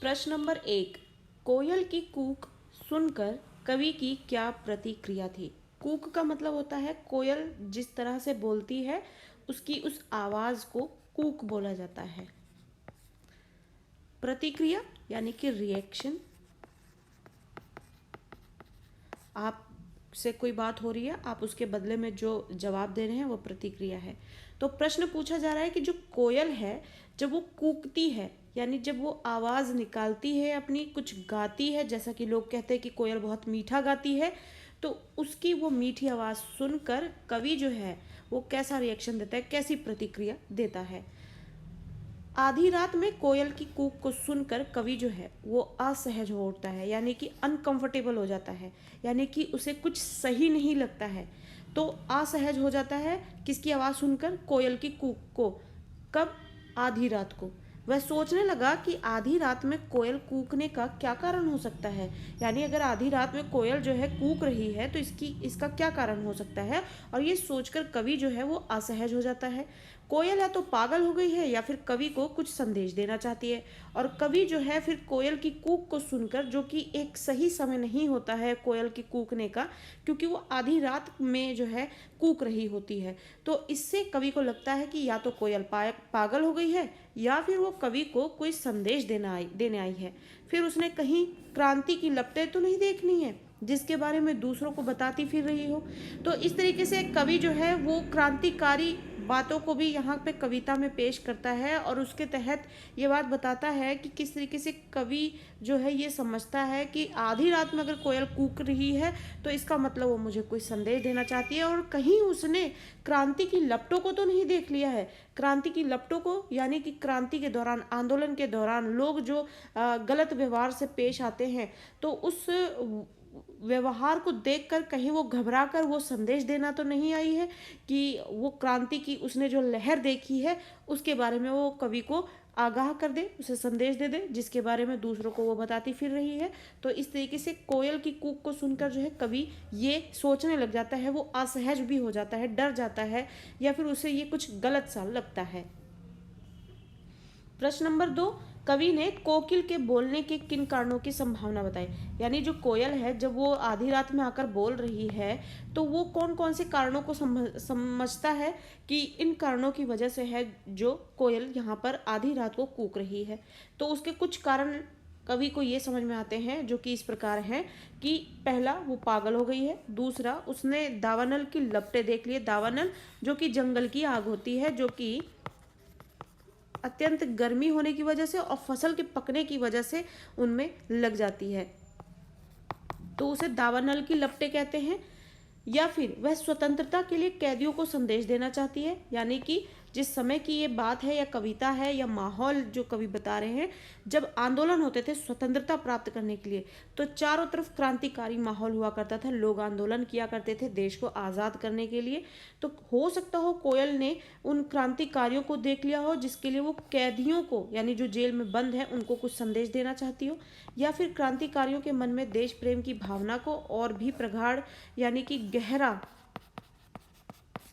प्रश्न नंबर 1, कोयल की कूक सुनकर कवि की क्या प्रतिक्रिया थी। कूक का मतलब होता है कोयल जिस तरह से बोलती है उसकी उस आवाज को कूक बोला जाता है। प्रतिक्रिया यानी कि रिएक्शन, आपसे कोई बात हो रही है, आप उसके बदले में जो जवाब दे रहे हैं वो प्रतिक्रिया है। तो प्रश्न पूछा जा रहा है कि जो कोयल है जब वो कूकती है यानी जब वो आवाज़ निकालती है, अपनी कुछ गाती है, जैसा कि लोग कहते हैं कि कोयल बहुत मीठा गाती है, तो उसकी वो मीठी आवाज़ सुनकर कवि जो है वो कैसा रिएक्शन देता है, कैसी प्रतिक्रिया देता है। आधी रात में कोयल की कूक को सुनकर कवि जो है वो असहज हो उठता है, यानी कि अनकंफर्टेबल हो जाता है, यानी कि उसे कुछ सही नहीं लगता है। तो असहज हो जाता है किसकी आवाज़ सुनकर, कोयल की कूक को। कब? आधी रात को। वह सोचने लगा कि आधी रात में कोयल कूकने का क्या कारण हो सकता है, यानी अगर आधी रात में कोयल जो है कूक रही है तो इसका क्या कारण हो सकता है। और ये सोचकर कवि जो है वो असहज हो जाता है। कोयल या तो पागल हो गई है या फिर कवि को कुछ संदेश देना चाहती है। और कवि जो है फिर कोयल की कूक को सुनकर, जो कि एक सही समय नहीं होता है कोयल की कूकने का, क्योंकि वो आधी रात में जो है कूक रही होती है, तो इससे कवि को लगता है कि या तो कोयल पागल हो गई है या फिर वो कवि को कोई संदेश देने आई है। फिर उसने कहीं क्रांति की लपटें तो नहीं देखनी है जिसके बारे में दूसरों को बताती फिर रही हो। तो इस तरीके से कवि जो है वो क्रांतिकारी बातों को भी यहाँ पे कविता में पेश करता है और उसके तहत ये बात बताता है कि किस तरीके से कवि जो है ये समझता है कि आधी रात में अगर कोयल कूक रही है तो इसका मतलब वो मुझे कोई संदेश देना चाहती है। और कहीं उसने क्रांति की लपटों को तो नहीं देख लिया है। क्रांति की लपटों को यानी कि क्रांति के दौरान, आंदोलन के दौरान लोग जो गलत व्यवहार से पेश आते हैं, तो उस व्यवहार को देखकर कहीं वो घबरा कर वो संदेश देना तो नहीं आई है कि वो क्रांति की उसने जो लहर देखी है उसके बारे में वो कवि को आगाह कर दे, उसे संदेश दे दे जिसके बारे में दूसरों को वो बताती फिर रही है। तो इस तरीके से कोयल की कूक को सुनकर जो है कवि ये सोचने लग जाता है, वो असहज भी हो जाता है, डर जाता है, या फिर उसे ये कुछ गलत सा लगता है। प्रश्न नंबर 2, कवि ने कोकिल के बोलने के किन कारणों की संभावना बताई। यानी जो कोयल है जब वो आधी रात में आकर बोल रही है तो वो कौन कौन से कारणों को समझता है कि इन कारणों की वजह से है जो कोयल यहाँ पर आधी रात को कूक रही है। तो उसके कुछ कारण कवि को ये समझ में आते हैं जो कि इस प्रकार हैं कि पहला, वो पागल हो गई है। दूसरा, उसने दावानल की लपटें देख ली है। दावानल जो कि जंगल की आग होती है, जो कि अत्यंत गर्मी होने की वजह से और फसल के पकने की वजह से उनमें लग जाती है, तो उसे दावानल की लपटें कहते हैं। या फिर वह स्वतंत्रता के लिए कैदियों को संदेश देना चाहती है, यानी कि जिस समय की ये बात है या कविता है या माहौल जो कवि बता रहे हैं, जब आंदोलन होते थे स्वतंत्रता प्राप्त करने के लिए तो चारों तरफ क्रांतिकारी माहौल हुआ करता था, लोग आंदोलन किया करते थे देश को आज़ाद करने के लिए। तो हो सकता हो कोयल ने उन क्रांतिकारियों को देख लिया हो जिसके लिए वो कैदियों को, यानी जो जेल में बंद है, उनको कुछ संदेश देना चाहती हो। या फिर क्रांतिकारियों के मन में देश प्रेम की भावना को और भी प्रगाढ़ यानी कि गहरा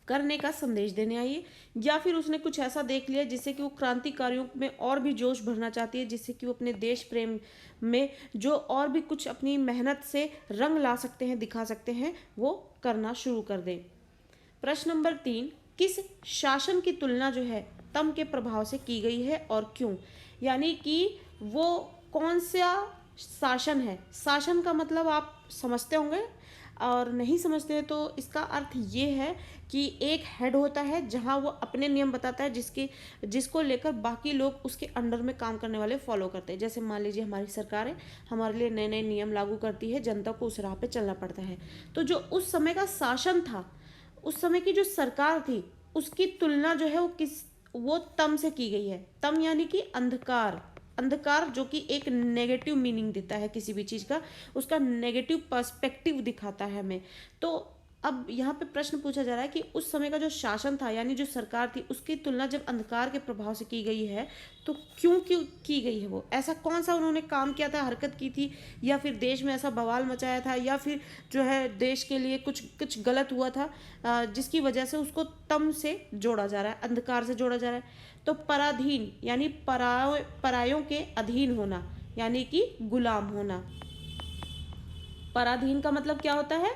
करने का संदेश देने आई है। या फिर उसने कुछ ऐसा देख लिया जिससे कि वो क्रांतिकारियों में और भी जोश भरना चाहती है, जिससे कि वो अपने देश प्रेम में जो और भी कुछ अपनी मेहनत से रंग ला सकते हैं, दिखा सकते हैं, वो करना शुरू कर दें। प्रश्न नंबर 3, किस शासन की तुलना जो है तम के प्रभाव से की गई है और क्यों। यानी कि वो कौन सा शासन है। शासन का मतलब आप समझते होंगे, और नहीं समझते हैं तो इसका अर्थ ये है कि एक हेड होता है जहां वो अपने नियम बताता है जिसको लेकर बाकी लोग उसके अंडर में काम करने वाले फॉलो करते हैं। जैसे मान लीजिए हमारी सरकार है, हमारे लिए नए नए नियम लागू करती है, जनता को उस राह पे चलना पड़ता है। तो जो उस समय का शासन था, उस समय की जो सरकार थी, उसकी तुलना जो है वो तम से की गई है। तम यानी कि अंधकार। अंधकार जो कि एक नेगेटिव मीनिंग देता है किसी भी चीज़ का, उसका नेगेटिव पर्सपेक्टिव दिखाता है हमें। तो अब यहाँ पे प्रश्न पूछा जा रहा है कि उस समय का जो शासन था यानी जो सरकार थी उसकी तुलना जब अंधकार के प्रभाव से की गई है तो क्यों क्यों की गई है, वो ऐसा कौन सा उन्होंने काम किया था, हरकत की थी, या फिर देश में ऐसा बवाल मचाया था, या फिर जो है देश के लिए कुछ कुछ गलत हुआ था जिसकी वजह से उसको तम से जोड़ा जा रहा है, अंधकार से जोड़ा जा रहा है। तो पराधीन यानी परायों के अधीन होना, यानी कि गुलाम होना। पराधीन का मतलब क्या होता है?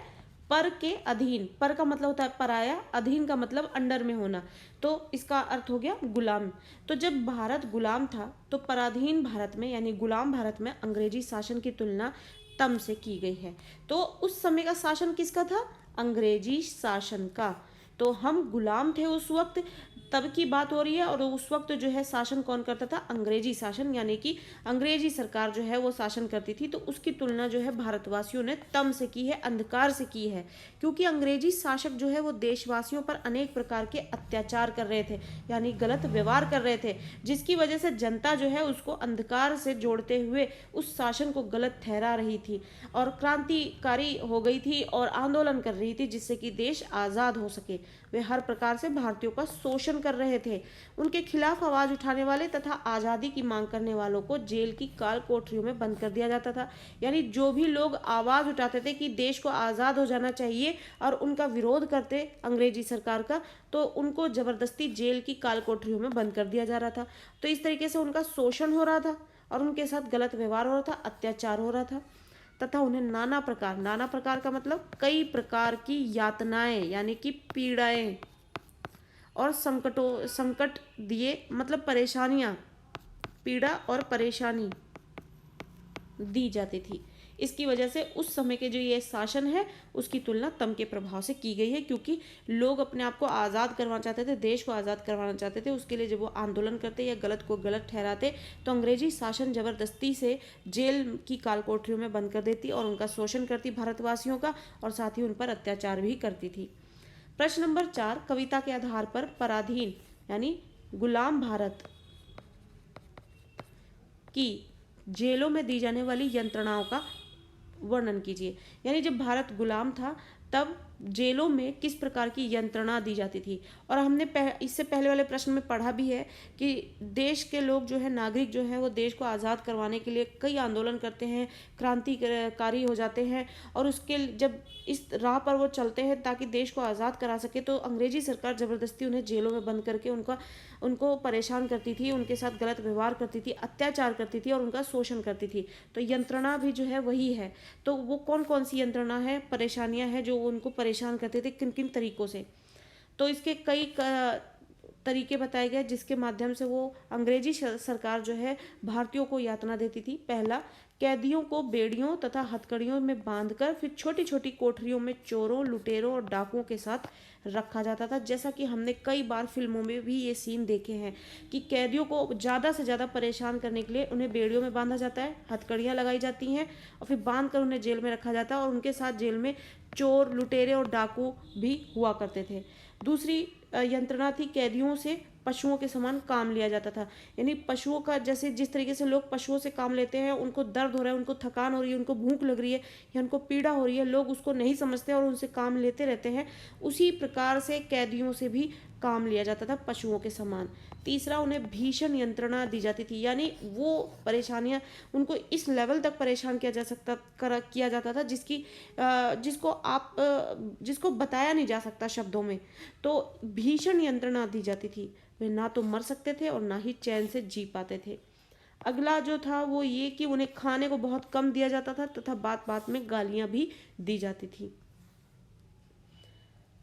पर के अधीन। पर का मतलब होता है पराया, अधीन का मतलब अंडर में होना, तो इसका अर्थ हो गया गुलाम। तो जब भारत गुलाम था तो पराधीन भारत में यानी गुलाम भारत में अंग्रेजी शासन की तुलना तम से की गई है। तो उस समय का शासन किसका था? अंग्रेजी शासन का। तो हम गुलाम थे उस वक्त, तब की बात हो रही है, और उस वक्त जो है शासन कौन करता था? अंग्रेजी शासन, यानी कि अंग्रेजी सरकार जो है वो शासन करती थी। तो उसकी तुलना जो है भारतवासियों ने तम से की है, अंधकार से की है, क्योंकि अंग्रेजी शासक जो है वो देशवासियों पर अनेक प्रकार के अत्याचार कर रहे थे, यानी गलत व्यवहार कर रहे थे, जिसकी वजह से जनता जो है उसको अंधकार से जोड़ते हुए उस शासन को गलत ठहरा रही थी और क्रांतिकारी हो गई थी और आंदोलन कर रही थी, जिससे कि देश आज़ाद हो सके। वे हर प्रकार से भारतीयों का शोषण कर रहे थे। उनके खिलाफ आवाज उठाने वाले तथा आज़ादी की मांग करने वालों को जेल की काल कोठरियों में बंद कर दिया जाता था। यानी जो भी लोग आवाज उठाते थे कि देश को आज़ाद हो जाना चाहिए और उनका विरोध करते अंग्रेजी सरकार का, तो उनको जबरदस्ती जेल की काल कोठरियों में बंद कर दिया जा रहा था। तो इस तरीके से उनका शोषण हो रहा था और उनके साथ गलत व्यवहार हो रहा था, अत्याचार हो रहा था, तथा उन्हें नाना प्रकार का मतलब कई प्रकार की यातनाएं यानी कि पीड़ाएं और संकट दिए, मतलब परेशानियां, पीड़ा और परेशानी दी जाती थी। इसकी वजह से उस समय के जो ये शासन है उसकी तुलना तम के प्रभाव से की गई है, क्योंकि लोग अपने आप को आज़ाद करवाना चाहते थे, देश को आज़ाद करवाना चाहते थे। उसके लिए जब वो आंदोलन करते या गलत को गलत ठहराते तो अंग्रेजी शासन ज़बरदस्ती से जेल की काल कोठरियों में बंद कर देती और उनका शोषण करती भारतवासियों का, और साथ ही उन पर अत्याचार भी करती थी। प्रश्न नंबर 4, कविता के आधार पर पराधीन यानी गुलाम भारत की जेलों में दी जाने वाली यंत्रणाओं का वर्णन कीजिए। यानी जब भारत गुलाम था तब जेलों में किस प्रकार की यंत्रणा दी जाती थी। और हमने इससे पहले वाले प्रश्न में पढ़ा भी है कि देश के लोग जो है, नागरिक जो है, वो देश को आज़ाद करवाने के लिए कई आंदोलन करते हैं, क्रांतिकारी हो जाते हैं, और उसके जब इस राह पर वो चलते हैं ताकि देश को आज़ाद करा सके, तो अंग्रेजी सरकार ज़बरदस्ती उन्हें जेलों में बंद करके उनको परेशान करती थी, उनके साथ गलत व्यवहार करती थी, अत्याचार करती थी और उनका शोषण करती थी। तो यंत्रणा भी जो है वही है। तो वो कौन कौन सी यंत्रणा है, परेशानियां हैं जो उनको परेशान करते थे, किन किन तरीकों से? तो इसके कई तरीके बताए गए जिसके माध्यम से वो अंग्रेजी सरकार जो है भारतीयों को यातना देती थी। पहला, कैदियों को बेड़ियों तथा हथकड़ियों में बांधकर फिर छोटी छोटी कोठरियों में चोरों, लुटेरों और डाकुओं के साथ रखा जाता था। जैसा कि हमने कई बार फिल्मों में भी ये सीन देखे हैं कि कैदियों को ज़्यादा से ज़्यादा परेशान करने के लिए उन्हें बेड़ियों में बांधा जाता है, हथकड़ियाँ लगाई जाती हैं और फिर बांध कर उन्हें जेल में रखा जाता है, और उनके साथ जेल में चोर, लुटेरे और डाकू भी हुआ करते थे। दूसरी यंत्रणा थी, कैदियों से पशुओं के समान काम लिया जाता था। यानी पशुओं का, जैसे जिस तरीके से लोग पशुओं से काम लेते हैं, उनको दर्द हो रहा है, उनको थकान हो रही है, उनको भूख लग रही है या उनको पीड़ा हो रही है, लोग उसको नहीं समझते और उनसे काम लेते रहते हैं, उसी प्रकार से कैदियों से भी काम लिया जाता था पशुओं के समान। तीसरा, उन्हें भीषण यंत्रणा दी जाती थी, यानी वो परेशानियां, उनको इस लेवल तक परेशान किया जाता था जिसको बताया नहीं जा सकता शब्दों में। तो भीषण यंत्रणा दी जाती थी। वे ना तो मर सकते थे और ना ही चैन से जी पाते थे। अगला जो था वो ये कि उन्हें खाने को बहुत कम दिया जाता था तथा बात बात में गालियां भी दी जाती थी।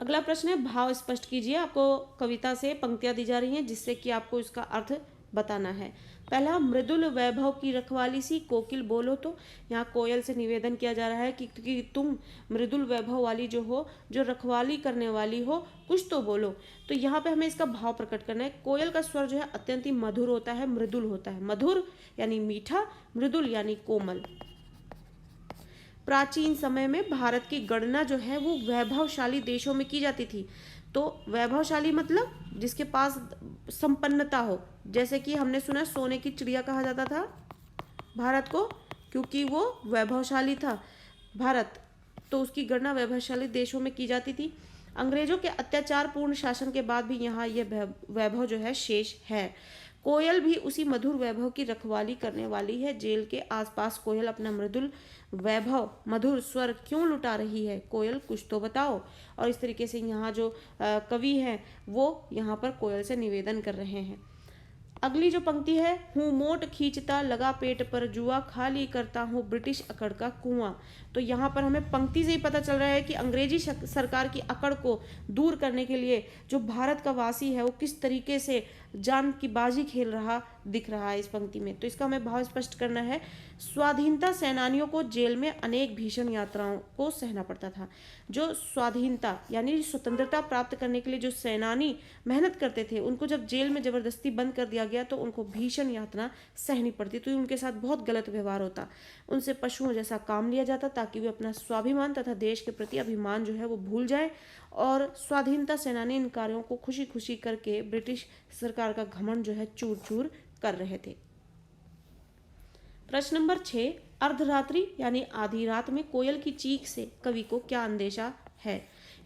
अगला प्रश्न है, भाव स्पष्ट कीजिए। आपको कविता से पंक्तियां दी जा रही हैं जिससे कि आपको इसका अर्थ बताना है। पहला, मृदुल वैभव की रखवाली सी कोकिल बोलो तो। यहाँ कोयल से निवेदन किया जा रहा है कि तुम मृदुल वैभव वाली जो हो, जो रखवाली करने वाली हो, कुछ तो बोलो। तो यहाँ पे हमें इसका भाव प्रकट करना है। कोयल का स्वर जो है अत्यंत ही मधुर होता है, मृदुल होता है। मधुर यानी मीठा, मृदुल यानी कोमल। प्राचीन समय में भारत की गणना जो है वो वैभवशाली देशों में की जाती थी। तो वैभवशाली मतलब जिसके पास संपन्नता हो। जैसे कि हमने सुना सोने की चिड़िया कहा जाता था भारत को, क्योंकि वो वैभवशाली था भारत, तो उसकी गणना वैभवशाली देशों में की जाती थी। अंग्रेजों के अत्याचारपूर्ण शासन के बाद भी यहाँ यह वैभव जो है शेष है। कोयल भी उसी मधुर वैभव की रखवाली करने वाली है। जेल के आसपास कोयल अपना मृदुल वैभव, मधुर स्वर क्यों लुटा रही है? कोयल कुछ तो बताओ। और इस तरीके से यहाँ जो कवि हैं वो यहाँ पर कोयल से निवेदन कर रहे हैं। अगली जो पंक्ति है, हूँ मोट खींचता लगा पेट पर जुआ, खाली करता हूँ ब्रिटिश अकड़ का कुआं। तो यहाँ पर हमें पंक्ति से ही पता चल रहा है कि अंग्रेजी सरकार की अकड़ को दूर करने के लिए जो भारत का वासी है वो किस तरीके से जान की बाजी खेल रहा दिख रहा है इस पंक्ति में। तो इसका हमें भाव स्पष्ट करना है। स्वाधीनता सेनानियों को जेल में अनेक भीषण यात्राओं को सहना पड़ता था। जो स्वाधीनता यानी स्वतंत्रता प्राप्त करने के लिए जो सेनानी मेहनत करते थे, उनको जब जेल में जबरदस्ती बंद कर दिया गया तो उनको भीषण यातना सहनी पड़ती, तो उनके साथ बहुत गलत व्यवहार होता, उनसे पशुओं जैसा काम लिया जाता ताकि वे अपना स्वाभिमान तथा देश के प्रति अभिमान जो है वो भूल जाए। और स्वाधीनता सेनानी इन कार्यों को खुशी खुशी करके ब्रिटिश सरकार का घमंड जो है चूर चूर कर रहे थे। प्रश्न नंबर 6, अर्धरात्रि यानी आधी रात में कोयल की चीख से कवि को क्या अंदेशा है।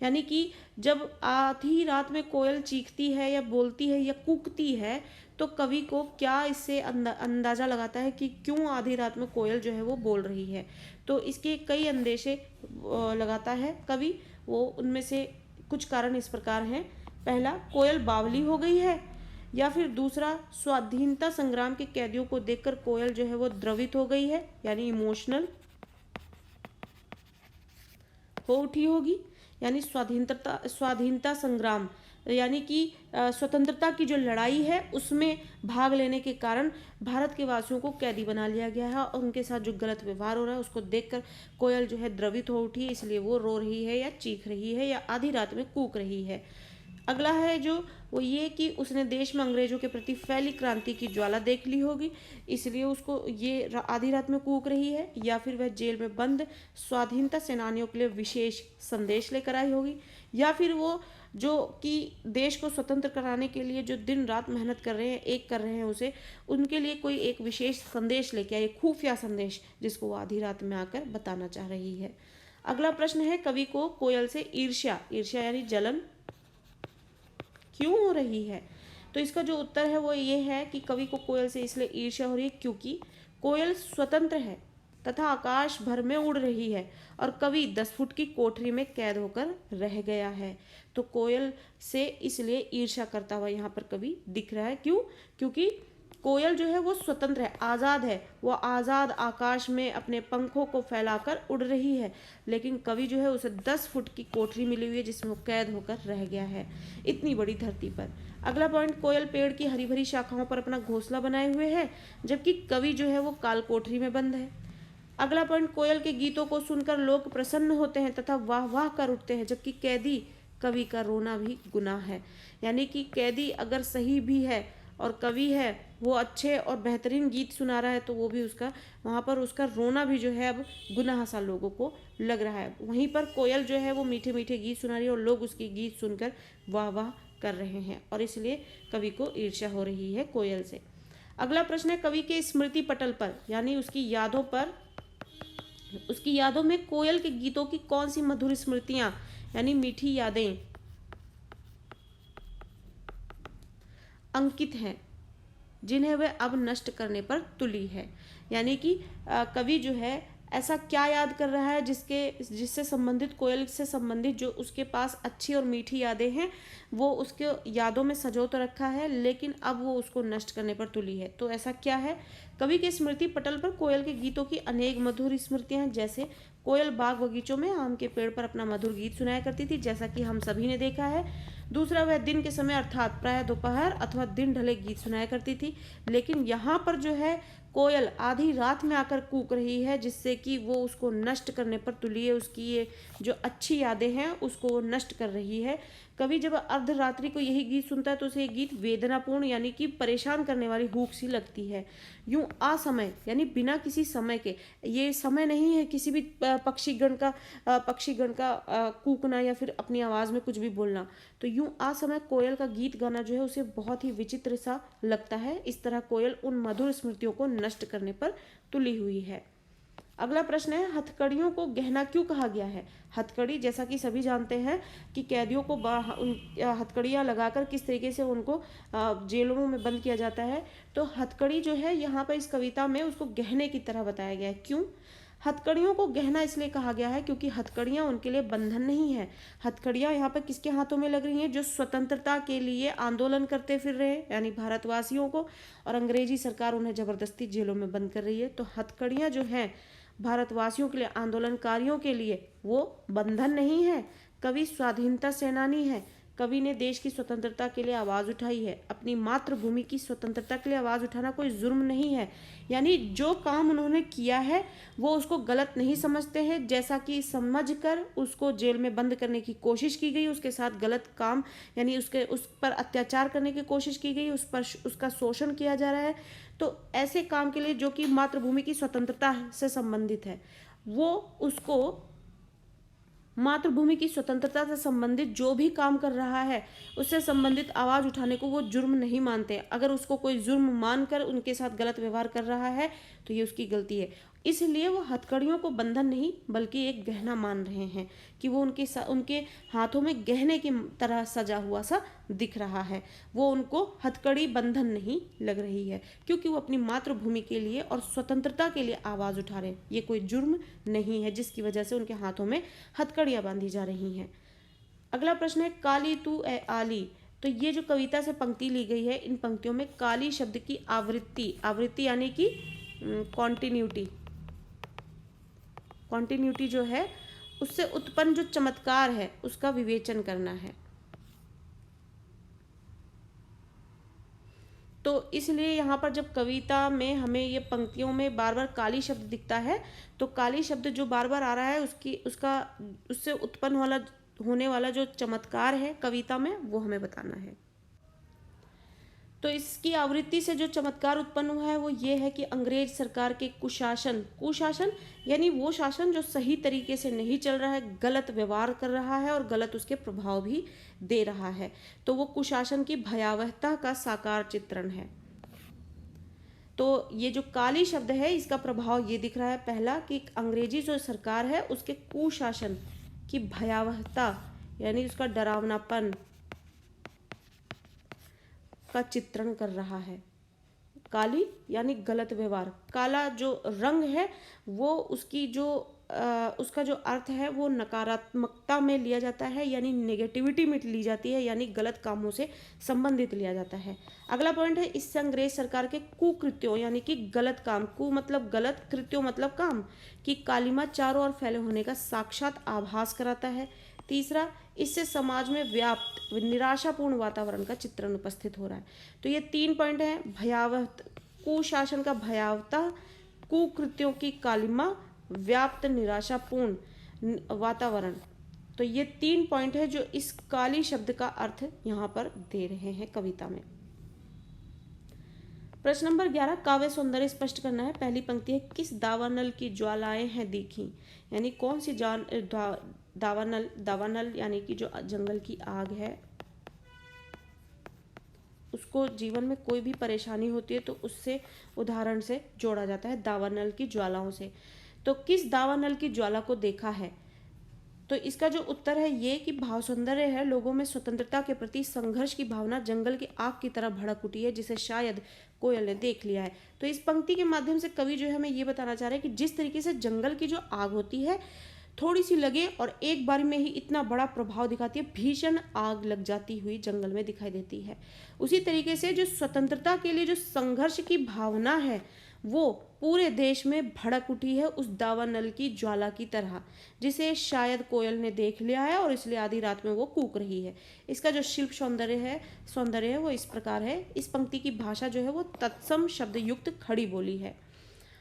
यानी कि जब आधी रात में कोयल चीखती है या बोलती है या कूकती है तो कवि को क्या इससे अंदाजा लगाता है कि क्यों आधी रात में कोयल जो है वो बोल रही है। तो इसके कई अंदेशे लगाता है कवि, वो उनमें से कुछ कारण इस प्रकार हैं। पहला, कोयल बावली हो गई है, या फिर दूसरा, स्वाधीनता संग्राम के कैदियों को देखकर कोयल जो है वो द्रवित हो गई है यानी इमोशनल हो उठी होगी। यानी स्वाधीनता संग्राम यानी कि स्वतंत्रता की जो लड़ाई है उसमें भाग लेने के कारण भारत के वासियों को कैदी बना लिया गया है और उनके साथ जो गलत व्यवहार हो रहा है उसको देखकर कोयल जो है द्रवित हो उठी है, इसलिए वो रो रही है या चीख रही है या आधी रात में कूक रही है। अगला है जो वो ये कि उसने देश में अंग्रेजों के प्रति फैली क्रांति की ज्वाला देख ली होगी, इसलिए उसको ये आधी रात में कूक रही है। या फिर वह जेल में बंद स्वाधीनता सेनानियों के लिए विशेष संदेश लेकर आई होगी, या फिर वो जो कि देश को स्वतंत्र कराने के लिए जो दिन रात मेहनत कर रहे हैं, एक कर रहे हैं उसे, उनके लिए कोई एक विशेष संदेश लेके आई, खुफिया संदेश, जिसको वो आधी रात में आकर बताना चाह रही है। अगला प्रश्न है, कवि को कोयल से ईर्ष्या यानी जलन क्यों हो रही है। तो इसका जो उत्तर है वो ये है कि कवि को कोयल से इसलिए ईर्ष्या हो रही है क्योंकि कोयल स्वतंत्र है तथा आकाश भर में उड़ रही है और कवि 10 फुट की कोठरी में कैद होकर रह गया है। तो कोयल से इसलिए ईर्ष्या करता हुआ यहाँ पर कवि दिख रहा है। क्यों? क्योंकि कोयल जो है वो स्वतंत्र है, आज़ाद है, वो आज़ाद आकाश में अपने पंखों को फैलाकर उड़ रही है, लेकिन कवि जो है उसे 10 फुट की कोठरी मिली हुई है जिसमें वो कैद होकर रह गया है इतनी बड़ी धरती पर। अगला पॉइंट, कोयल पेड़ की हरी भरी शाखाओं पर अपना घोंसला बनाए हुए है जबकि कवि जो है वो काल कोठरी में बंद है। अगला पॉइंट, कोयल के गीतों को सुनकर लोग प्रसन्न होते हैं तथा वाह वाह कर उठते हैं जबकि कैदी कवि का रोना भी गुनाह है। यानी कि कैदी अगर सही भी है और कवि है वो अच्छे और बेहतरीन गीत सुना रहा है तो वो भी उसका वहाँ पर उसका रोना भी जो है अब गुनाह सा लोगों को लग रहा है। वहीं पर कोयल जो है वो मीठे मीठे गीत सुना रही है और लोग उसके गीत सुनकर वाह वाह कर रहे हैं और इसलिए कवि को ईर्ष्या हो रही है कोयल से। अगला प्रश्न है, कवि के स्मृति पटल पर यानी उसकी यादों में कोयल के गीतों की कौन सी मधुर स्मृतियां यानी मीठी यादें अंकित हैं जिन्हें वह अब नष्ट करने पर तुली है। यानी कि कवि जो है ऐसा क्या याद कर रहा है जिससे संबंधित कोयल से संबंधित जो उसके पास अच्छी और मीठी यादें हैं वो उसके यादों में सजो तो रखा है लेकिन अब वो उसको नष्ट करने पर तुली है। तो ऐसा क्या है? कवि के स्मृति पटल पर कोयल के गीतों की अनेक मधुर स्मृतियां हैं, जैसे कोयल बाग बगीचों में आम के पेड़ पर अपना मधुर गीत सुनाया करती थी जैसा कि हम सभी ने देखा है। दूसरा, वह दिन के समय अर्थात प्रायः दोपहर अथवा दिन ढले गीत सुनाया करती थी, लेकिन यहाँ पर जो है कोयल आधी रात में आकर कूक रही है जिससे कि वो उसको नष्ट करने पर तुली है, उसकी ये जो अच्छी यादें हैं उसको वो नष्ट कर रही है। कवि जब अर्धरात्रि को यही गीत सुनता है तो उसे ये गीत वेदनापूर्ण यानी कि परेशान करने वाली हूक सी लगती है। यूं असमय यानी बिना किसी समय के, ये समय नहीं है किसी भी पक्षीगण का कूकना या फिर अपनी आवाज़ में कुछ भी बोलना। तो यूं असमय कोयल का गीत गाना जो है उसे बहुत ही विचित्र सा लगता है। इस तरह कोयल उन मधुर स्मृतियों को नष्ट करने पर तुली हुई है। अगला प्रश्न है, हथकड़ियों को गहना क्यों कहा गया है? हथकड़ी जैसा कि सभी जानते हैं कि कैदियों को हथकड़ियाँ लगाकर किस तरीके से उनको जेलों में बंद किया जाता है। तो हथकड़ी जो है यहाँ पर इस कविता में उसको गहने की तरह बताया गया है। क्यों? हथकड़ियों को गहना इसलिए कहा गया है क्योंकि हथकड़ियाँ उनके लिए बंधन नहीं है। हथकड़ियाँ यहाँ पर किसके हाथों में लग रही हैं? जो स्वतंत्रता के लिए आंदोलन करते फिर रहे हैं, यानी भारतवासियों को, और अंग्रेजी सरकार उन्हें जबरदस्ती जेलों में बंद कर रही है। तो हथकड़ियाँ जो हैं भारतवासियों के लिए, आंदोलनकारियों के लिए, वो बंधन नहीं है। कवि स्वाधीनता सेनानी है। कवि ने देश की स्वतंत्रता के लिए आवाज़ उठाई है। अपनी मातृभूमि की स्वतंत्रता के लिए आवाज़ उठाना कोई जुर्म नहीं है। यानी जो काम उन्होंने किया है वो उसको गलत नहीं समझते हैं, जैसा कि समझकर उसको जेल में बंद करने की कोशिश की गई, उसके साथ गलत काम यानी उस पर अत्याचार करने की कोशिश की गई, उस पर उसका शोषण किया जा रहा है। तो ऐसे काम के लिए जो कि मातृभूमि की स्वतंत्रता से संबंधित है, वो उसको मातृभूमि की स्वतंत्रता से संबंधित जो भी काम कर रहा है उससे संबंधित आवाज़ उठाने को वो जुर्म नहीं मानते। अगर उसको कोई जुर्म मानकर उनके साथ गलत व्यवहार कर रहा है तो ये उसकी गलती है। इसलिए वो हथकड़ियों को बंधन नहीं बल्कि एक गहना मान रहे हैं कि वो उनके हाथों में गहने की तरह सजा हुआ सा दिख रहा है। वो उनको हथकड़ी बंधन नहीं लग रही है क्योंकि वो अपनी मातृभूमि के लिए और स्वतंत्रता के लिए आवाज़ उठा रहे हैं। ये कोई जुर्म नहीं है जिसकी वजह से उनके हाथों में हथकड़ियाँ बांधी जा रही हैं। अगला प्रश्न है काली तू ए आली। तो ये जो कविता से पंक्ति ली गई है, इन पंक्तियों में काली शब्द की आवृत्ति यानी कि कॉन्टिन्यूटी जो है उससे उत्पन्न जो चमत्कार है उसका विवेचन करना है। तो इसलिए यहाँ पर जब कविता में हमें ये पंक्तियों में बार बार काली शब्द दिखता है तो काली शब्द जो बार बार आ रहा है उससे उत्पन्न होने वाला जो चमत्कार है कविता में वो हमें बताना है। तो इसकी आवृत्ति से जो चमत्कार उत्पन्न हुआ है वो ये है कि अंग्रेज सरकार के कुशासन यानी वो शासन जो सही तरीके से नहीं चल रहा है, गलत व्यवहार कर रहा है और गलत उसके प्रभाव भी दे रहा है, तो वो कुशासन की भयावहता का साकार चित्रण है। तो ये जो काली शब्द है इसका प्रभाव ये दिख रहा है, पहला कि अंग्रेजी जो सरकार है उसके कुशासन की भयावहता यानी उसका डरावनापन का चित्रण कर रहा है। काली यानी गलत व्यवहार, काला जो रंग है वो उसका जो अर्थ है वो नकारात्मकता में लिया जाता है यानी नेगेटिविटी में ली जाती है यानी गलत कामों से संबंधित लिया जाता है। अगला पॉइंट है इससे अंग्रेज सरकार के कुकृत्यों यानी कि गलत काम, कु मतलब गलत, कृत्यों मतलब काम, की कालिमा चारों ओर फैले होने का साक्षात आभास कराता है। तीसरा, इससे समाज में व्याप्त निराशापूर्ण वातावरण का चित्रण उपस्थित हो रहा है। तो ये 3 पॉइंट हैं, भयावह कुशासन का भयावहता, कुकृत्यों की कालिमा, व्याप्त निराशापूर्ण वातावरण। तो ये 3 पॉइंट है जो इस काली शब्द का अर्थ यहाँ पर दे रहे हैं कविता में। प्रश्न नंबर 11, काव्य सौंदर्य स्पष्ट करना है। पहली पंक्ति है किस दावानल की ज्वालाएं हैं देखी, यानी कौन सी दावानल यानी कि जो जंगल की आग है, उसको जीवन में कोई भी परेशानी होती है तो उससे उदाहरण से जोड़ा जाता है दावानल की ज्वालाओं से। तो किस दावानल की ज्वाला को देखा है, तो इसका जो उत्तर है ये कि भाव सौंदर्य है, लोगों में स्वतंत्रता के प्रति संघर्ष की भावना जंगल की आग की तरह भड़क उठी है जिसे शायद कोयल ने देख लिया है। तो इस पंक्ति के माध्यम से कवि जो है हमें ये बताना चाह रहे हैं कि जिस तरीके से जंगल की जो आग होती है थोड़ी सी लगे और एक बार में ही इतना बड़ा प्रभाव दिखाती है, भीषण आग लग जाती हुई जंगल में दिखाई देती है, उसी तरीके से जो स्वतंत्रता के लिए जो संघर्ष की भावना है वो पूरे देश में भड़क उठी है उस दावानल की ज्वाला की तरह, जिसे शायद कोयल ने देख लिया है और इसलिए आधी रात में वो कूक रही है। इसका जो शिल्प सौंदर्य है वो इस प्रकार है। इस पंक्ति की भाषा जो है वो तत्सम शब्द युक्त खड़ी बोली है।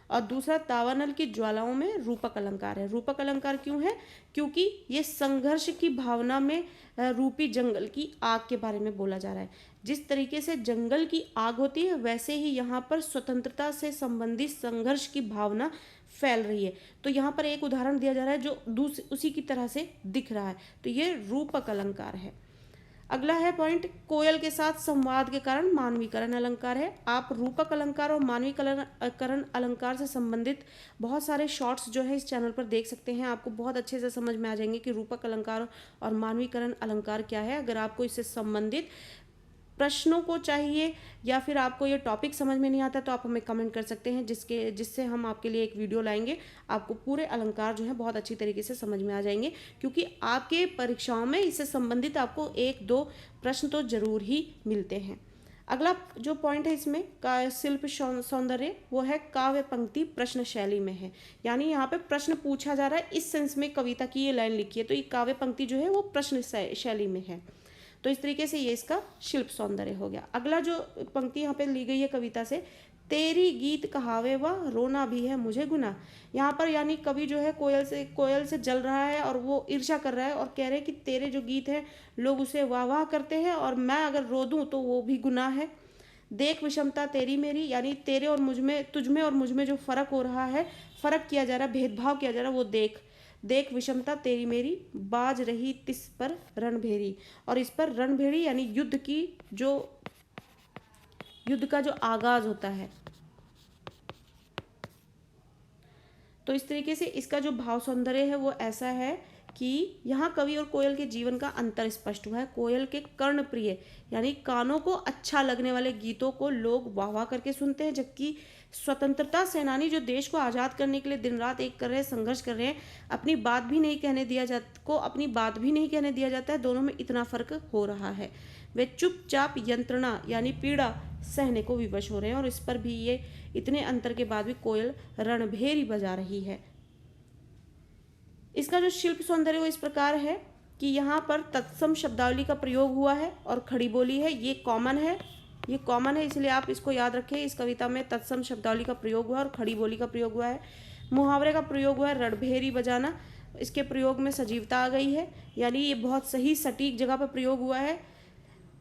और दूसरा, दावानल की ज्वालाओं में रूपक अलंकार है। रूपक अलंकार क्यों है, क्योंकि ये संघर्ष की भावना में रूपी जंगल की आग के बारे में बोला जा रहा है। जिस तरीके से जंगल की आग होती है वैसे ही यहाँ पर स्वतंत्रता से संबंधित संघर्ष की भावना फैल रही है। तो यहाँ पर एक उदाहरण दिया जा रहा है जो उसी की तरह से दिख रहा है, तो ये रूपक अलंकार है। अगला है पॉइंट, कोयल के साथ संवाद के कारण मानवीकरण अलंकार है। आप रूपक अलंकार और मानवीकरण अलंकार से संबंधित बहुत सारे शॉर्ट्स जो है इस चैनल पर देख सकते हैं, आपको बहुत अच्छे से समझ में आ जाएंगे कि रूपक अलंकार और मानवीकरण अलंकार क्या है। अगर आपको इससे संबंधित प्रश्नों को चाहिए या फिर आपको ये टॉपिक समझ में नहीं आता तो आप हमें कमेंट कर सकते हैं, जिससे हम आपके लिए एक वीडियो लाएंगे। आपको पूरे अलंकार जो है बहुत अच्छी तरीके से समझ में आ जाएंगे, क्योंकि आपके परीक्षाओं में इससे संबंधित आपको 1-2 प्रश्न तो जरूर ही मिलते हैं। अगला जो पॉइंट है इसमें का शिल्प सौंदर्य, वो है काव्य पंक्ति प्रश्न शैली में है। यानी यहाँ पे प्रश्न पूछा जा रहा है, इस सेंस में कविता की ये लाइन लिखी है, तो ये काव्य पंक्ति जो है वो प्रश्न शैली में है। तो इस तरीके से ये इसका शिल्प सौंदर्य हो गया। अगला जो पंक्ति यहाँ पे ली गई है कविता से, तेरी गीत कहावे व रोना भी है मुझे गुना। यहाँ पर यानी कवि जो है कोयल से जल रहा है और वो ईर्ष्या कर रहा है और कह रहे हैं कि तेरे जो गीत हैं लोग उसे वाह वाह करते हैं और मैं अगर रो दूँ तो वो भी गुनाह है। देख विषमता तेरी मेरी, यानी तेरे और मुझ में, तुझ में और मुझ में जो फर्क हो रहा है, फर्क किया जा रहा है, भेदभाव किया जा रहा है, वो देख। देख विषमता तेरी मेरी, बाज रही तिस पर रणभेरी। और इस पर रणभेरी यानी युद्ध का जो आगाज होता है। तो इस तरीके से इसका जो भाव सौंदर्य है वो ऐसा है कि यहाँ कवि और कोयल के जीवन का अंतर स्पष्ट हुआ है। कोयल के कर्ण प्रिय यानी कानों को अच्छा लगने वाले गीतों को लोग वाह वाह करके सुनते हैं, जबकि स्वतंत्रता सेनानी जो देश को आज़ाद करने के लिए दिन रात एक कर रहे हैं, संघर्ष कर रहे हैं, अपनी बात भी नहीं कहने दिया जाता है। दोनों में इतना फर्क हो रहा है। वे चुपचाप यंत्रणा यानी पीड़ा सहने को विवश हो रहे हैं और इस पर भी ये इतने अंतर के बाद भी कोयल रणभेरी बजा रही है। इसका जो शिल्प सौंदर्य वो इस प्रकार है कि यहाँ पर तत्सम शब्दावली का प्रयोग हुआ है और खड़ी बोली है, ये कॉमन है, इसलिए आप इसको याद रखें। इस कविता में तत्सम शब्दावली का प्रयोग हुआ है और खड़ी बोली का प्रयोग हुआ है। मुहावरे का प्रयोग हुआ है, रणभेरी बजाना, इसके प्रयोग में सजीवता आ गई है, यानी ये बहुत सही सटीक जगह पर प्रयोग हुआ है।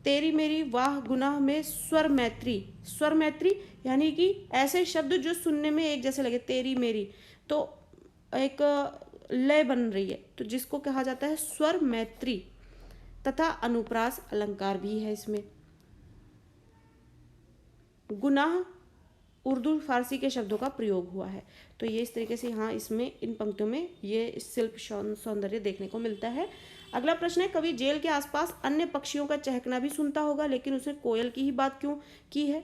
तेरी मेरी वाह गुनाह में स्वर मैत्री यानी कि ऐसे शब्द जो सुनने में एक जैसे लगे, तेरी मेरी, तो एक लय बन रही है, तो जिसको कहा जाता है स्वर मैत्री, तथा अनुप्रास अलंकार भी है इसमें। गुनाह उर्दू फारसी के शब्दों का प्रयोग हुआ है। तो ये इस तरीके से यहाँ इसमें इन पंक्तियों में ये शिल्प सौंदर्य देखने को मिलता है। अगला प्रश्न है, कवि जेल के आसपास अन्य पक्षियों का चहकना भी सुनता होगा, लेकिन उसने कोयल की ही बात क्यों की है?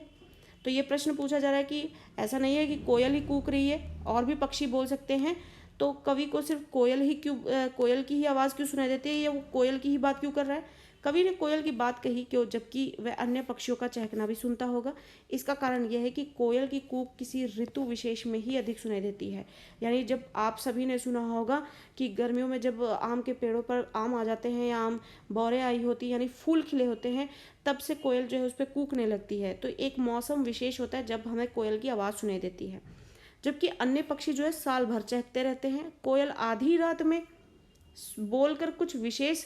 तो ये प्रश्न पूछा जा रहा है कि ऐसा नहीं है कि कोयल ही कूक रही है, और भी पक्षी बोल सकते हैं, तो कवि को सिर्फ कोयल की ही आवाज़ क्यों सुनाई देती है, या वो कोयल की ही बात क्यों कर रहा है? कवि ने कोयल की बात कही क्यों, जबकि वह अन्य पक्षियों का चहकना भी सुनता होगा? इसका कारण यह है कि कोयल की कूक किसी ऋतु विशेष में ही अधिक सुनाई देती है। यानी जब आप सभी ने सुना होगा कि गर्मियों में जब आम के पेड़ों पर आम आ जाते हैं या आम बौरें आई होती यानी फूल खिले होते हैं, तब से कोयल जो है उस पर कूकने लगती है। तो एक मौसम विशेष होता है जब हमें कोयल की आवाज़ सुनाई देती है, जबकि अन्य पक्षी जो है साल भर चहकते रहते हैं। कोयल आधी रात में बोलकर कुछ विशेष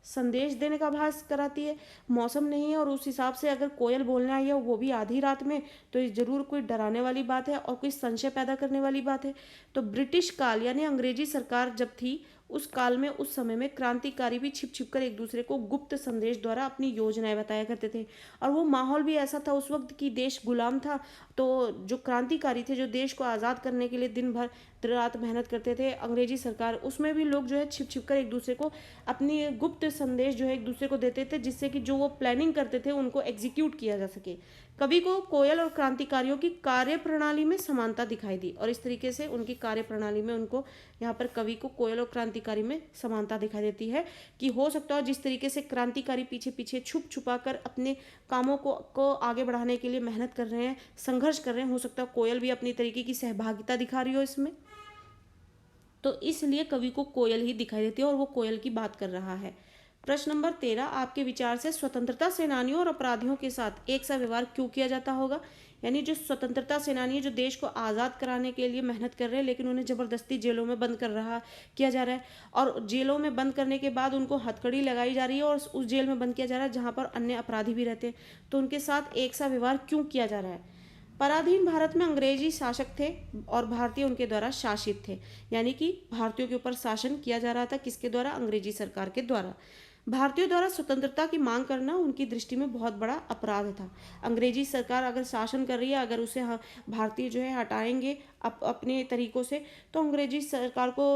संदेश देने का आभास कराती है। मौसम नहीं है और उस हिसाब से अगर कोयल बोलने आई है वो भी आधी रात में, तो ये जरूर कोई डराने वाली बात है और कोई संशय पैदा करने वाली बात है। तो ब्रिटिश काल यानी अंग्रेजी सरकार जब थी, उस काल में उस समय में क्रांतिकारी भी छिप छिप कर एक दूसरे को गुप्त संदेश द्वारा अपनी योजनाएं बताया करते थे। और वो माहौल भी ऐसा था उस वक्त कि देश गुलाम था, तो जो क्रांतिकारी थे, जो देश को आज़ाद करने के लिए दिन भर रात मेहनत करते थे अंग्रेजी सरकार, उसमें भी लोग जो है छिप छिप कर एक दूसरे को अपनी गुप्त संदेश जो है एक दूसरे को देते थे, जिससे कि जो वो प्लानिंग करते थे उनको एग्जीक्यूट किया जा सके। कवि को कोयल और क्रांतिकारियों की कार्य प्रणाली में समानता दिखाई दी और इस तरीके से उनकी कार्य प्रणाली में उनको यहाँ पर कवि को कोयल और क्रांतिकारी में समानता दिखाई देती है कि हो सकता है जिस तरीके से क्रांतिकारी पीछे पीछे छुप छुपा कर अपने कामों को आगे बढ़ाने के लिए मेहनत कर रहे हैं, संघर्ष कर रहे हैं, हो सकता है कोयल भी अपनी तरीके की सहभागिता दिखा रही हो इसमें। तो इसलिए कवि को कोयल ही दिखाई देती है और वो कोयल की बात कर रहा है। प्रश्न नंबर 13, आपके विचार से स्वतंत्रता सेनानियों और अपराधियों के साथ एक सा व्यवहार क्यों किया जाता होगा? यानी जो स्वतंत्रता सेनानी जो देश को आज़ाद कराने के लिए मेहनत कर रहे हैं, लेकिन उन्हें ज़बरदस्ती जेलों में बंद किया जा रहा है, और जेलों में बंद करने के बाद उनको हथकड़ी लगाई जा रही है और उस जेल में बंद किया जा रहा है जहाँ पर अन्य अपराधी भी रहते हैं, तो उनके साथ एक सा व्यवहार क्यों किया जा रहा है? पराधीन भारत में अंग्रेजी शासक थे और भारतीय उनके द्वारा शासित थे, यानी कि भारतीयों के ऊपर शासन किया जा रहा था, किसके द्वारा? अंग्रेजी सरकार के द्वारा। भारतीयों द्वारा स्वतंत्रता की मांग करना उनकी दृष्टि में बहुत बड़ा अपराध था। अंग्रेजी सरकार अगर शासन कर रही है, अगर उसे भारतीय जो है हटाएंगे अपने तरीकों से, तो अंग्रेजी सरकार को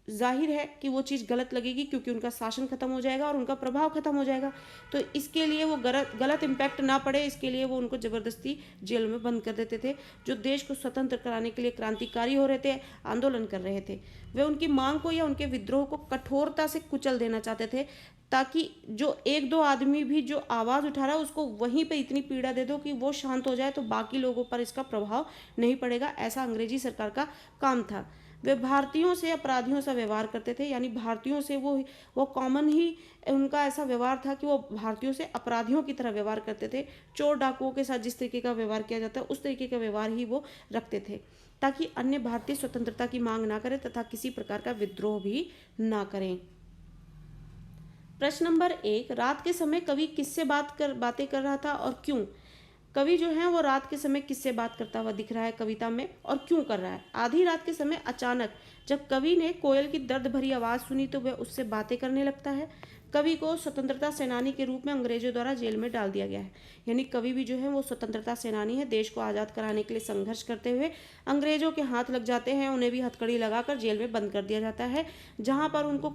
जाहिर है कि वो चीज़ गलत लगेगी, क्योंकि उनका शासन खत्म हो जाएगा और उनका प्रभाव खत्म हो जाएगा। तो इसके लिए वो गलत गलत इम्पैक्ट ना पड़े, इसके लिए वो उनको ज़बरदस्ती जेल में बंद कर देते थे। जो देश को स्वतंत्र कराने के लिए क्रांतिकारी हो रहे थे, आंदोलन कर रहे थे, वे उनकी मांग को या उनके विद्रोह को कठोरता से कुचल देना चाहते थे, ताकि जो एक दो आदमी भी जो आवाज़ उठा रहा है उसको वहीं पे इतनी पीड़ा दे दो कि वो शांत हो जाए, तो बाकी लोगों पर इसका प्रभाव नहीं पड़ेगा। ऐसा अंग्रेजी सरकार का काम था। वे भारतीयों से अपराधियों सा व्यवहार करते थे, यानी भारतीयों से वो कॉमन ही उनका ऐसा व्यवहार था कि वो भारतीयों से अपराधियों की तरह व्यवहार करते थे। चोर डाकुओं के साथ जिस तरीके का व्यवहार किया जाता है उस तरीके का व्यवहार ही वो रखते थे, ताकि अन्य भारतीय स्वतंत्रता की मांग ना करें तथा किसी प्रकार का विद्रोह भी ना करें। प्रश्न नंबर 1, रात के समय कवि किससे बातें कर रहा था और क्यों? कवि जो है वो रात के समय किससे बात करता हुआ दिख रहा है कविता में और क्यों कर रहा है? आधी रात के समय अचानक जब कवि ने कोयल की दर्द भरी आवाज़ सुनी तो वह उससे बातें करने लगता है। कवि को स्वतंत्रता सेनानी के रूप में अंग्रेजों द्वारा जेल में डाल दिया गया है, यानी कवि भी जो है वो स्वतंत्रता सेनानी है। देश को आज़ाद कराने के लिए संघर्ष करते हुए अंग्रेजों के हाथ लग जाते हैं, उन्हें भी हथकड़ी लगाकर जेल में बंद कर दिया जाता है, जहाँ पर उनको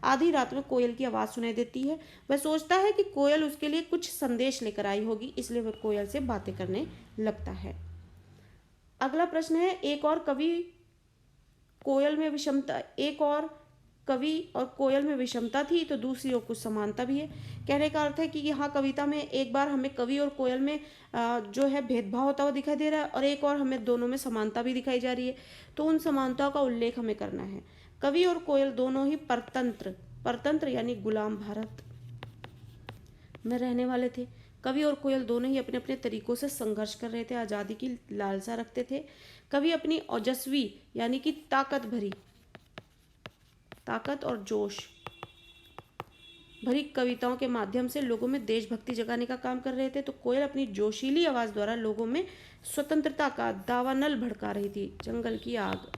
आधी रात में कोयल की आवाज़ सुनाई देती है। वह सोचता है कि कोयल उसके लिए कुछ संदेश लेकर आई होगी, इसलिए वह कोयल से बातें करने लगता है। अगला प्रश्न है, एक और कवि और कोयल में विषमता थी तो दूसरी ओर कुछ समानता भी है। कहने का अर्थ है कि यहाँ कविता में एक बार हमें कवि और कोयल में जो है भेदभाव होता हुआ दिखाई दे रहा है, और एक और हमें दोनों में समानता भी दिखाई जा रही है। तो उन समानताओं का उल्लेख हमें करना है। कवि और कोयल दोनों ही परतंत्र यानी गुलाम भारत में रहने वाले थे। कवि और कोयल दोनों ही अपने अपने तरीकों से संघर्ष कर रहे थे, आज़ादी की लालसा रखते थे। कवि अपनी ओजस्वी यानी कि ताकत और जोश भरी कविताओं के माध्यम से लोगों में देशभक्ति जगाने का काम कर रहे थे, तो कोयल अपनी जोशीली आवाज़ द्वारा लोगों में स्वतंत्रता का दावानल भड़का रही थी, जंगल की आग।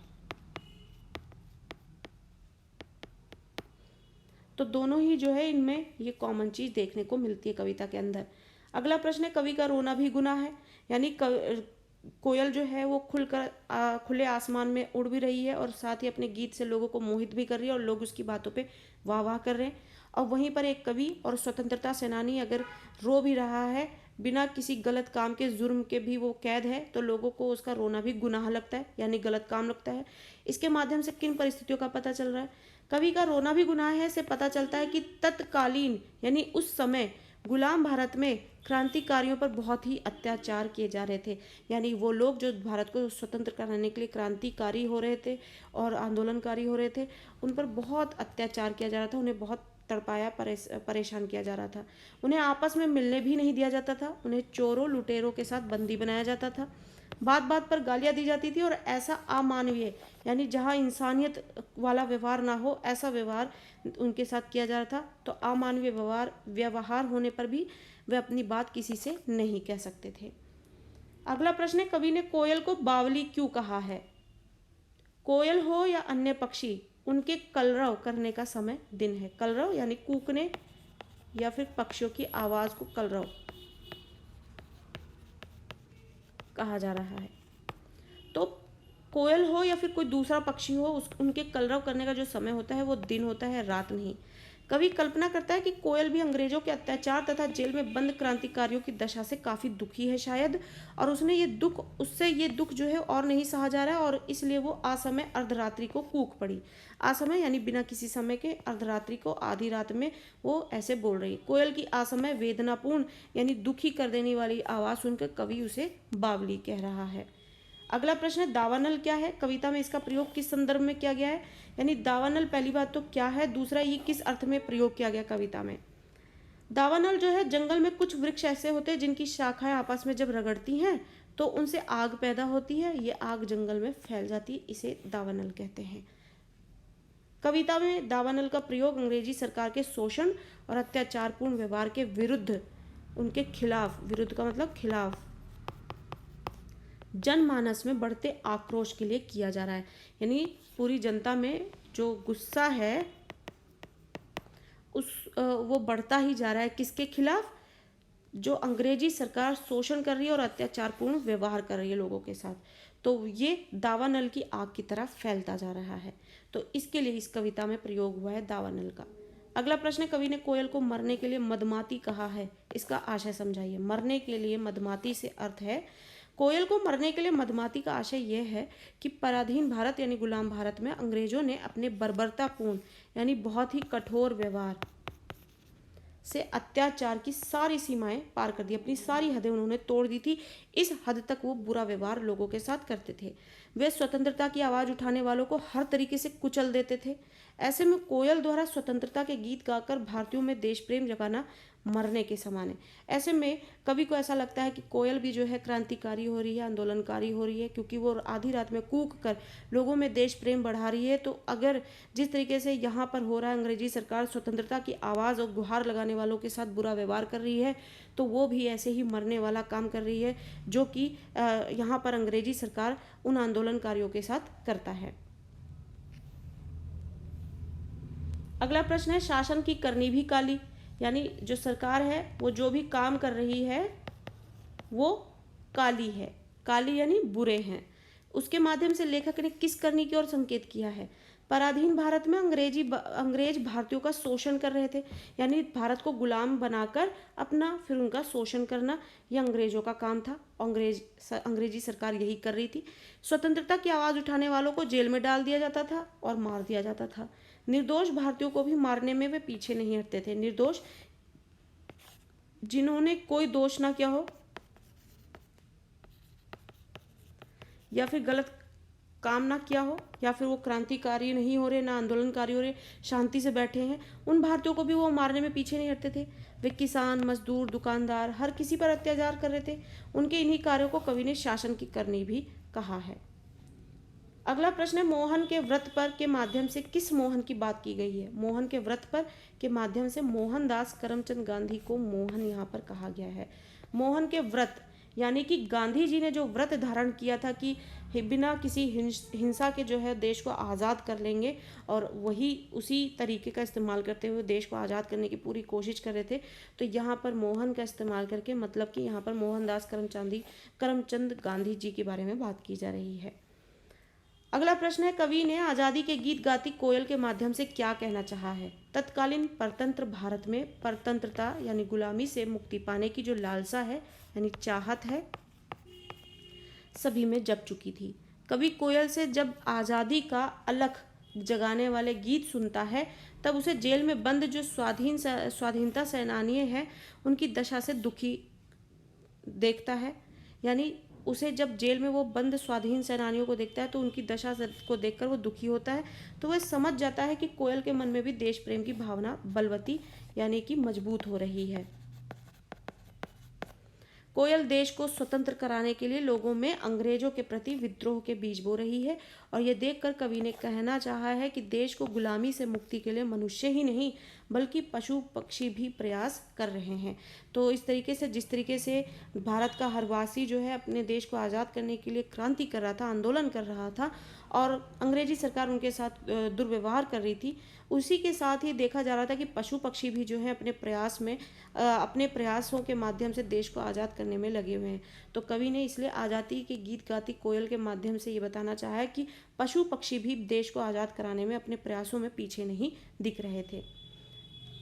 तो दोनों ही जो है इनमें ये कॉमन चीज़ देखने को मिलती है कविता के अंदर। अगला प्रश्न है, कवि का रोना भी गुनाह है? यानी कोयल जो है वो खुले आसमान में उड़ भी रही है और साथ ही अपने गीत से लोगों को मोहित भी कर रही है और लोग उसकी बातों पे वाह वाह कर रहे हैं। और वहीं पर एक कवि और स्वतंत्रता सेनानी अगर रो भी रहा है बिना किसी गलत काम के, जुर्म के भी वो कैद है, तो लोगों को उसका रोना भी गुनाह लगता है, यानी गलत काम लगता है। इसके माध्यम से किन परिस्थितियों का पता चल रहा है? कवि का रोना भी गुनाह है से पता चलता है कि तत्कालीन यानी उस समय गुलाम भारत में क्रांतिकारियों पर बहुत ही अत्याचार किए जा रहे थे, यानी वो लोग जो भारत को स्वतंत्र कराने के लिए क्रांतिकारी हो रहे थे और आंदोलनकारी हो रहे थे, उन पर बहुत अत्याचार किया जा रहा था, उन्हें बहुत तड़पाया परेशान किया जा रहा था। उन्हें आपस में मिलने भी नहीं दिया जाता था, उन्हें चोरों लुटेरों के साथ बंदी बनाया जाता था, बात बात पर गालियाँ दी जाती थी, और ऐसा अमानवीय यानी जहाँ इंसानियत वाला व्यवहार ना हो ऐसा व्यवहार उनके साथ किया जा रहा था। तो अमानवीय व्यवहार होने पर भी वे अपनी बात किसी से नहीं कह सकते थे। अगला प्रश्न है, कवि ने कोयल को बावली क्यों कहा है? कोयल हो या अन्य पक्षी, उनके कलरव करने का समय दिन है। कलरव यानी कूकने या फिर पक्षियों की आवाज़ को कलरव कहा जा रहा है। तो कोयल हो या फिर कोई दूसरा पक्षी हो, उनके कलरव करने का जो समय होता है वो दिन होता है, रात नहीं। कवि कल्पना करता है कि कोयल भी अंग्रेजों के अत्याचार तथा जेल में बंद क्रांतिकारियों की दशा से काफ़ी दुखी है शायद, और उससे ये दुख जो है और नहीं सहा जा रहा है, और इसलिए वो असमय अर्धरात्रि को कूक पड़ी। असमय यानी बिना किसी समय के, अर्धरात्रि को आधी रात में वो ऐसे बोल रही है। कोयल की असमय वेदनापूर्ण यानी दुखी कर देने वाली आवाज़ सुनकर कवि उसे बावली कह रहा है। अगला प्रश्न है, दावानल क्या है? कविता में इसका प्रयोग किस संदर्भ में किया गया है? यानी दावानल पहली बात तो क्या है, दूसरा ये किस अर्थ में प्रयोग किया गया कविता में? दावानल जो है, जंगल में कुछ वृक्ष ऐसे होते हैं जिनकी शाखाएं आपस में जब रगड़ती हैं तो उनसे आग पैदा होती है, ये आग जंगल में फैल जाती है, इसे दावानल कहते हैं। कविता में दावानल का प्रयोग अंग्रेजी सरकार के शोषण और अत्याचारपूर्ण व्यवहार के विरुद्ध, उनके खिलाफ, विरुद्ध का मतलब खिलाफ, जनमानस में बढ़ते आक्रोश के लिए किया जा रहा है। यानी पूरी जनता में जो गुस्सा है वो बढ़ता ही जा रहा है। किसके खिलाफ? जो अंग्रेजी सरकार शोषण कर रही है और अत्याचारपूर्ण व्यवहार कर रही है लोगों के साथ। तो ये दावानल की आग की तरह फैलता जा रहा है। तो इसके लिए इस कविता में प्रयोग हुआ है दावानल का। अगला प्रश्न है, कवि ने कोयल को मरने के लिए मदमाती कहा है, इसका आशय समझाइए। मरने के लिए मदमाती से अर्थ है, कोयल को मरने के लिए मदमाती का आशय यह है कि पराधीन भारत यानी गुलाम भारत में अंग्रेजों ने अपने बर्बरतापूर्ण यानी बहुत ही कठोर व्यवहार से अत्याचार की सारी सीमाएं पार कर दी, अपनी सारी हदें उन्होंने तोड़ दी थी। इस हद तक वो बुरा व्यवहार लोगों के साथ करते थे। वे स्वतंत्रता की आवाज़ उठाने वालों को हर तरीके से कुचल देते थे। ऐसे में कोयल द्वारा स्वतंत्रता के गीत गाकर भारतीयों में देश प्रेम जगाना मरने के समान है। ऐसे में कवि को ऐसा लगता है कि कोयल भी जो है क्रांतिकारी हो रही है, आंदोलनकारी हो रही है, क्योंकि वो आधी रात में कूक कर लोगों में देश प्रेम बढ़ा रही है। तो अगर जिस तरीके से यहाँ पर हो रहा है, अंग्रेजी सरकार स्वतंत्रता की आवाज़ और गुहार लगाने वालों के साथ बुरा व्यवहार कर रही है, तो वो भी ऐसे ही मरने वाला काम कर रही है, जो कि यहाँ पर अंग्रेजी सरकार उन आंदोलनकारियों के साथ करता है। अगला प्रश्न है, शासन की करनी भी काली, यानी जो सरकार है वो जो भी काम कर रही है वो काली है। काली यानी बुरे हैं। उसके माध्यम से लेखक ने किस करनी की ओर संकेत किया है? पराधीन भारत में अंग्रेज भारतीयों का शोषण कर रहे थे, यानी भारत को गुलाम बनाकर अपना फिर उनका शोषण करना, यह अंग्रेजों का काम था। अंग्रेजी सरकार यही कर रही थी। स्वतंत्रता की आवाज़ उठाने वालों को जेल में डाल दिया जाता था और मार दिया जाता था। निर्दोष भारतीयों को भी मारने में वे पीछे नहीं हटते थे। निर्दोष जिन्होंने कोई दोष ना किया हो या फिर गलत काम ना किया हो, या फिर वो क्रांतिकारी नहीं हो रहे, ना आंदोलनकारी हो रहे, शांति से बैठे हैं, उन भारतीयों को भी वो मारने में पीछे नहीं हटते थे। वे किसान, मजदूर, दुकानदार, हर किसी पर अत्याचार कर रहे थे। उनके इन्हीं कार्यों को कवि ने शासन की करनी भी कहा है। अगला प्रश्न है, मोहन के व्रत पर के माध्यम से किस मोहन की बात की गई है? मोहन के व्रत पर के माध्यम से मोहनदास करमचंद गांधी को मोहन यहाँ पर कहा गया है। मोहन के व्रत यानी कि गांधी जी ने जो व्रत धारण किया था कि बिना किसी हिंसा के जो है देश को आज़ाद कर लेंगे, और वही उसी तरीके का इस्तेमाल करते हुए देश को आज़ाद करने की पूरी कोशिश कर रहे थे। तो यहाँ पर मोहन का इस्तेमाल करके मतलब कि यहाँ पर मोहनदास करमचंद गांधी जी के बारे में बात की जा रही है। अगला प्रश्न है, कवि ने आज़ादी के गीत गाती कोयल के माध्यम से क्या कहना चाहा है? तत्कालीन परतंत्र भारत में परतंत्रता यानी गुलामी से मुक्ति पाने की जो लालसा है यानी चाहत है, सभी में जग चुकी थी। कवि कोयल से जब आज़ादी का अलख जगाने वाले गीत सुनता है, तब उसे जेल में बंद जो स्वाधीनता सेनानी हैं उनकी दशा से दुखी देखता है। यानी उसे जब जेल में वो बंद स्वाधीन सेनानियों को देखता है तो उनकी दशा को देखकर वो दुखी होता है। तो वह समझ जाता है कि कोयल के मन में भी देश प्रेम की भावना बलवती यानी कि मजबूत हो रही है। कोयल देश को स्वतंत्र कराने के लिए लोगों में अंग्रेजों के प्रति विद्रोह के बीज बो रही है, और ये देखकर कवि ने कहना चाहा है कि देश को गुलामी से मुक्ति के लिए मनुष्य ही नहीं बल्कि पशु पक्षी भी प्रयास कर रहे हैं। तो इस तरीके से जिस तरीके से भारत का हर वासी जो है अपने देश को आज़ाद करने के लिए क्रांति कर रहा था, आंदोलन कर रहा था, और अंग्रेजी सरकार उनके साथ दुर्व्यवहार कर रही थी, उसी के साथ ही देखा जा रहा था कि पशु पक्षी भी जो है अपने प्रयासों के माध्यम से देश को आज़ाद करने में लगे हुए हैं। तो कवि ने इसलिए आज़ादी के गीत गाती कोयल के माध्यम से ये बताना चाहा है कि पशु पक्षी भी देश को आज़ाद कराने में अपने प्रयासों में पीछे नहीं दिख रहे थे।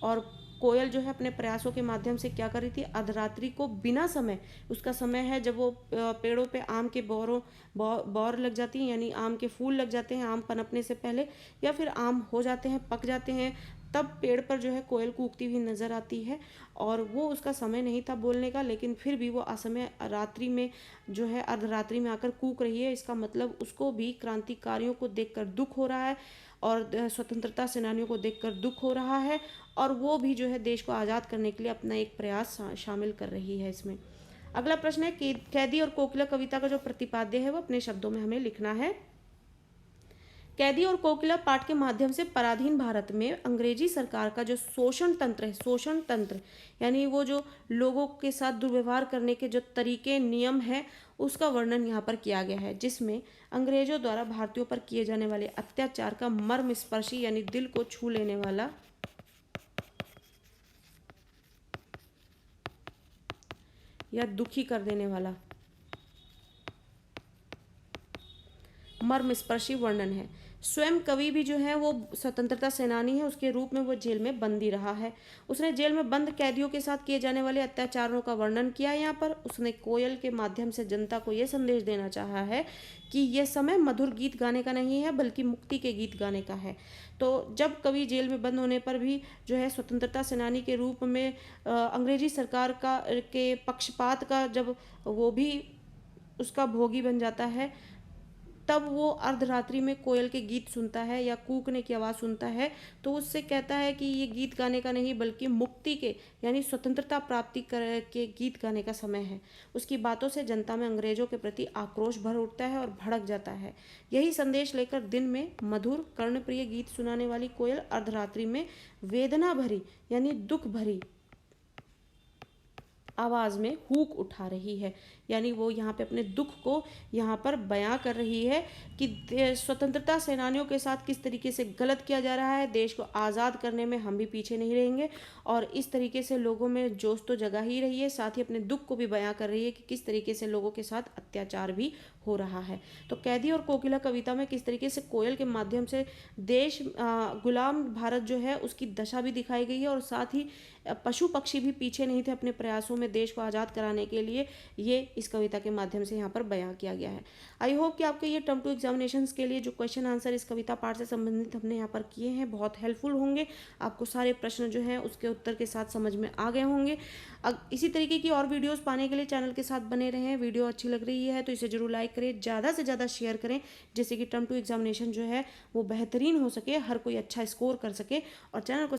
और कोयल जो है अपने प्रयासों के माध्यम से क्या कर रही थी? अर्धरात्रि को बिना समय, उसका समय है जब वो पेड़ों पे आम के बौर लग जाती हैं, यानी आम के फूल लग जाते हैं आम पनपने से पहले, या फिर आम हो जाते हैं, पक जाते हैं, तब पेड़ पर जो है कोयल कूकती हुई नज़र आती है। और वो उसका समय नहीं था बोलने का, लेकिन फिर भी वो असमय रात्रि में जो है अर्धरात्रि में आकर कूक रही है। इसका मतलब उसको भी क्रांतिकारियों को देखकर दुख हो रहा है और स्वतंत्रता सेनानियों को देखकर दुख हो रहा है, और वो भी जो है देश को आज़ाद करने के लिए अपना एक प्रयास शामिल कर रही है इसमें। अगला प्रश्न है, कैदी और कोकिला कविता का जो प्रतिपाद्य है वो अपने शब्दों में हमें लिखना है। कैदी और कोकिला पाठ के माध्यम से पराधीन भारत में अंग्रेजी सरकार का जो शोषण तंत्र है, शोषण तंत्र यानी वो जो लोगों के साथ दुर्व्यवहार करने के जो तरीके नियम है, उसका वर्णन यहाँ पर किया गया है, जिसमें अंग्रेजों द्वारा भारतीयों पर किए जाने वाले अत्याचार का मर्मस्पर्शी यानी दिल को छू लेने वाला या दुखी कर देने वाला मर्मस्पर्शी वर्णन है। स्वयं कवि भी जो है वो स्वतंत्रता सेनानी है, उसके रूप में वो जेल में बंदी रहा है। उसने जेल में बंद कैदियों के साथ किए जाने वाले अत्याचारों का वर्णन किया। यहाँ पर उसने कोयल के माध्यम से जनता को ये संदेश देना चाहा है कि यह समय मधुर गीत गाने का नहीं है बल्कि मुक्ति के गीत गाने का है। तो जब कवि जेल में बंद होने पर भी जो है स्वतंत्रता सेनानी के रूप में अंग्रेजी सरकार का के पक्षपात का जब वो भी उसका भोगी बन जाता है, तब वो अर्धरात्रि में कोयल के गीत सुनता है या कूकने की आवाज़ सुनता है, तो उससे कहता है कि ये गीत गाने का नहीं बल्कि मुक्ति के यानी स्वतंत्रता प्राप्ति के गीत गाने का समय है। उसकी बातों से जनता में अंग्रेजों के प्रति आक्रोश भर उठता है और भड़क जाता है। यही संदेश लेकर दिन में मधुर कर्णप्रिय गीत सुनाने वाली कोयल अर्धरात्रि में वेदना भरी यानी दुख भरी आवाज़ में हूक उठा रही है। यानी वो यहाँ पे अपने दुख को यहाँ पर बयां कर रही है कि स्वतंत्रता सेनानियों के साथ किस तरीके से गलत किया जा रहा है। देश को आज़ाद करने में हम भी पीछे नहीं रहेंगे, और इस तरीके से लोगों में जोश तो जगा ही रही है, साथ ही अपने दुख को भी बयां कर रही है कि किस तरीके से लोगों के साथ अत्याचार भी हो रहा है। तो कैदी और कोकिला कविता में किस तरीके से कोयल के माध्यम से देश गुलाम भारत जो है उसकी दशा भी दिखाई गई है, और साथ ही पशु पक्षी भी पीछे नहीं थे अपने प्रयासों में देश को आज़ाद कराने के लिए। ये इस कविता के माध्यम से यहाँ पर बयां किया गया है। आई होप कि आपके ये टर्म टू एग्जामिनेशंस के लिए जो क्वेश्चन आंसर इस कविता पाठ से संबंधित हमने यहाँ पर किए हैं बहुत हेल्पफुल होंगे। आपको सारे प्रश्न जो हैं उसके उत्तर के साथ समझ में आ गए होंगे। इसी तरीके की और वीडियोस पाने के लिए चैनल के साथ बने रहें। वीडियो अच्छी लग रही है तो इसे जरूर लाइक करें, ज़्यादा से ज़्यादा शेयर करें, जिससे कि टर्म टू एग्जामिनेशन जो है वो बेहतरीन हो सके, हर कोई अच्छा स्कोर कर सके। और चैनल को